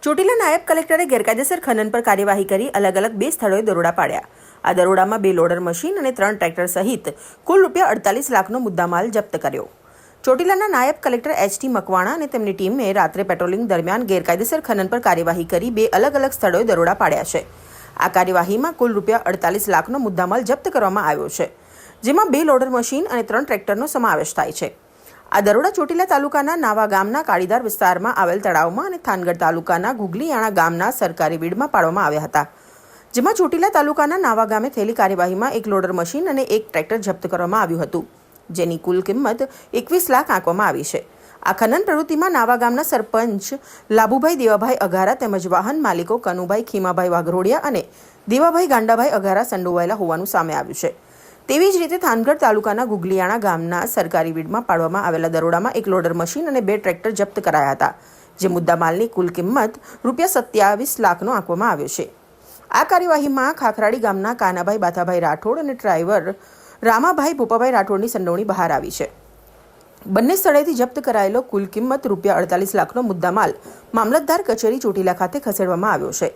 ચોટીલા નાયબ કલેક્ટરે ગેરકાયદેસર ખનન પર કાર્યવાહી કરી અલગ અલગ 2 સ્થળોએ દરોડા પાડ્યા. આ દરોડામાં 2 લોડર મશીન અને 3 ટ્રેક્ટર સહિત કુલ ₹48 લાખનો મુદ્દામાલ જપ્ત કર્યો. ચોટીલાના નાયબ કલેક્ટર એચ.ટી. મકવાણા અને તેમની ટીમે રાત્રે પેટ્રોલિંગ દરમિયાન ગેરકાયદેસર ખનન પર કાર્યવાહી કરી 2 અલગ અલગ સ્થળોએ દરોડા પાડ્યા છે. આ કાર્યવાહીમાં કુલ ₹48 લાખનો મુદ્દામાલ જપ્ત કરવામાં આવ્યો છે, જેમાં 2 લોડર મશીન અને 3 ટ્રેક્ટરનો સમાવેશ થાય છે. આ દરોડા ચોટીલા તાલુકાના નાવા ગામના કાળીદાર વિસ્તારમાં આવેલ તળાવમાં અને થાનગઢ તાલુકાના ગુગલીયાણા ગામના સરકારી વીડમાં પાડવામાં આવ્યા હતા, જેમાં ચોટીલા તાલુકાના નાવા ગામે થયેલી કાર્યવાહીમાં 1 લોડર મશીન અને 1 ટ્રેક્ટર જપ્ત કરવામાં આવ્યું હતું, જેની કુલ કિંમત 21 લાખ આંકવામાં આવી છે. આ ખનન પ્રવૃત્તિમાં નાવા ગામના સરપંચ લાભુભાઈ દેવાભાઈ અઘારા તેમજ વાહન માલિકો કનુભાઈ ખીમાભાઈ વાઘરોડિયા અને દેવાભાઈ ગાંડાભાઈ અઘારા સંડોવાયેલા હોવાનું સામે આવ્યું છે. તેવી જ રીતે થાનગઢ તાલુકાના ગુગલીયાણા ગામના સરકારી વીડમાં પાડવામાં આવેલા દરોડામાં 1 લોડર મશીન અને 2 ટ્રેક્ટર જપ્ત કરાયા હતા, જે મુદ્દામાલની કુલ કિંમત ₹27 લાખનો આંકવામાં આવ્યો છે. આ કાર્યવાહીમાં ખાખરાડી ગામના કાનાભાઈ બાથાભાઈ રાઠોડ અને ડ્રાઈવર રામાભાઈ ભૂપાભાઈ રાઠોડની સંડોવણી બહાર આવી છે. બંને સ્થળેથી જપ્ત કરાયેલો કુલ કિંમત ₹48 લાખનો મુદ્દામાલ મામલતદાર કચેરી ચોટીલા ખાતે ખસેડવામાં આવ્યો છે.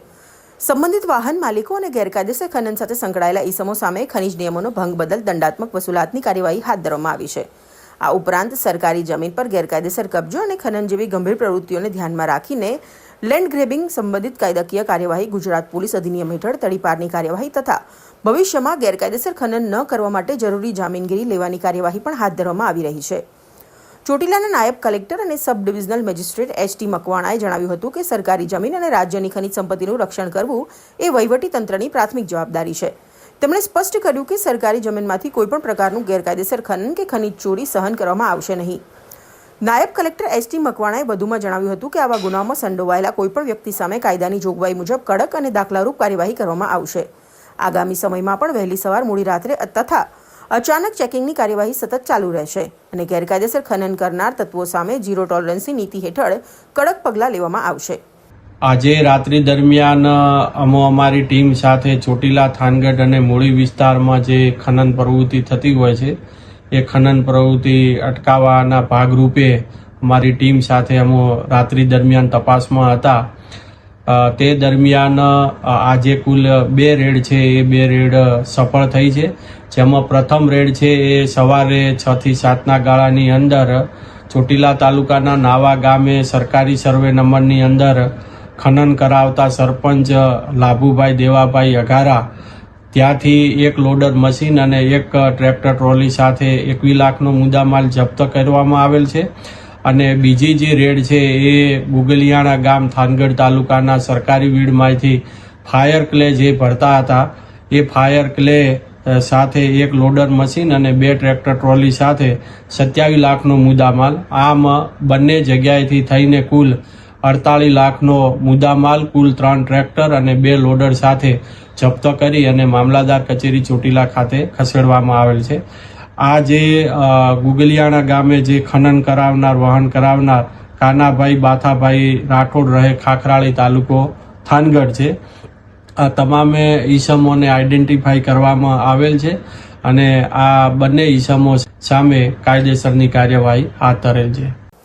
સંબંધિત વાહન માલિકો અને ગેરકાયદેસર ખનન સાથે સંકળાયેલા ઈસમો સામે ખનીજ નિયમોનો ભંગ બદલ દંડાત્મક વસૂલાતની કાર્યવાહી હાથ ધરવામાં આવી છે. આ ઉપરાંત સરકારી જમીન પર ગેરકાયદેસર કબજો અને ખનન જેવી ગંભીર પ્રવૃત્તિઓને ધ્યાનમાં રાખીને લેન્ડ ગ્રેબિંગ સંબંધિત કાયદાકીય કાર્યવાહી, ગુજરાત પોલીસ અધિનિયમ હેઠળ તડીપારની કાર્યવાહી તથા ભવિષ્યમાં ગેરકાયદેસર ખનન ન કરવા માટે જરૂરી જામીનગીરી લેવાની કાર્યવાહી પણ હાથ ધરવામાં આવી રહી છે. ચોટીલાના નાયબ કલેક્ટર અને સબ ડિવિઝનલ મેજિસ્ટ્રેટ એચ.ટી. મકવાણાએ જણાવ્યું હતું કે સરકારી જમીન અને રાજ્યની ખનિજ સંપત્તિનું રક્ષણ કરવું એ વહીવટી તંત્રની પ્રાથમિક જવાબદારી છે. તેમણે સ્પષ્ટ કર્યું કે સરકારી જમીનમાંથી કોઈપણ પ્રકારનું ગેરકાયદેસર ખનન કે ખનિજ ચોરી સહન કરવામાં આવશે નહીં. નાયબ કલેક્ટર એચ.ટી. મકવાણાએ વધુમાં જણાવ્યું હતું કે આવા ગુનાઓમાં સંડોવાયેલા કોઈપણ વ્યક્તિ સામે કાયદાની જોગવાઈ મુજબ કડક અને દાખલારૂપ કાર્યવાહી કરવામાં આવશે. આગામી સમયમાં પણ વહેલી સવાર, મોડી રાત્રે તથા અચાનક ચેકિંગની કાર્યવાહી સતત ચાલુ રહેશે અને ગેરકાયદેસર ખનન કરનાર તત્વો સામે ઝીરો ટોલરન્સની નીતિ હેઠળ કડક પગલાં લેવામાં આવશે. આજે રાત્રિ દરમિયાન અમારી ટીમ સાથે ચોટીલા, થાનગઢ અને મૂળી વિસ્તારમાં જે ખનન પ્રવૃત્તિ થતી હોય છે એ ખનન પ્રવૃત્તિ અટકાવવાના ભાગરૂપે અમારી ટીમ સાથે અમે રાત્રિ દરમિયાન તપાસમાં હતા. તે દરમિયાન આજે કુલ 2 રેડ છે, એ 2 રેડ સફળ થઈ છે. જેમાં પ્રથમ રેડ છે એ સવારે 6 થી 7ના ગાળાની અંદર ચોટીલા તાલુકાના નાવા ગામે સરકારી સર્વે નંબરની અંદર ખનન કરાવતા સરપંચ લાભુભાઈ દેવાભાઈ અઘારા ત્યાંથી 1 લોડર મશીન અને 1 ટ્રેક્ટર ટ્રોલી સાથે 21 લાખનો મુદ્દામાલ જપ્ત કરવામાં આવેલ છે. અને બીજી જે રેડ છે એ ગુગલીયાણા ગામ થાનગઢ તાલુકાના સરકારી વીડમાંથી ફાયર ક્લે જે ભરતા હતા એ ફાયર ક્લે સાથે 1 લોડર મશીન અને 2 ટ્રેક્ટર ટ્રોલી સાથે 27 લાખનો મુદ્દામાલ, આમ બંને જગ્યાએથી થઈને કુલ 48 લાખનો મુદ્દામાલ, કુલ 3 ટ્રેક્ટર અને 2 લોડર સાથે જપ્ત કરી અને મામલતદાર કચેરી ચોટીલા ખાતે ખસેડવામાં આવેલ છે. આ જે ગુગલીયાણા ગામે જે ખનન કરાવનાર, વાહન કરાવનાર કાનાભાઈ બાથાભાઈ રાઠોડ રહે ખાખરાળી તાલુકો થાનગઢ છે. આ તમામે ઈસમોને આઈડેન્ટિફાઈ કરવામાં આવેલ છે અને આ બંને ઈસમો સામે કાયદેસરની કાર્યવાહી હાથ ધરેલ છે.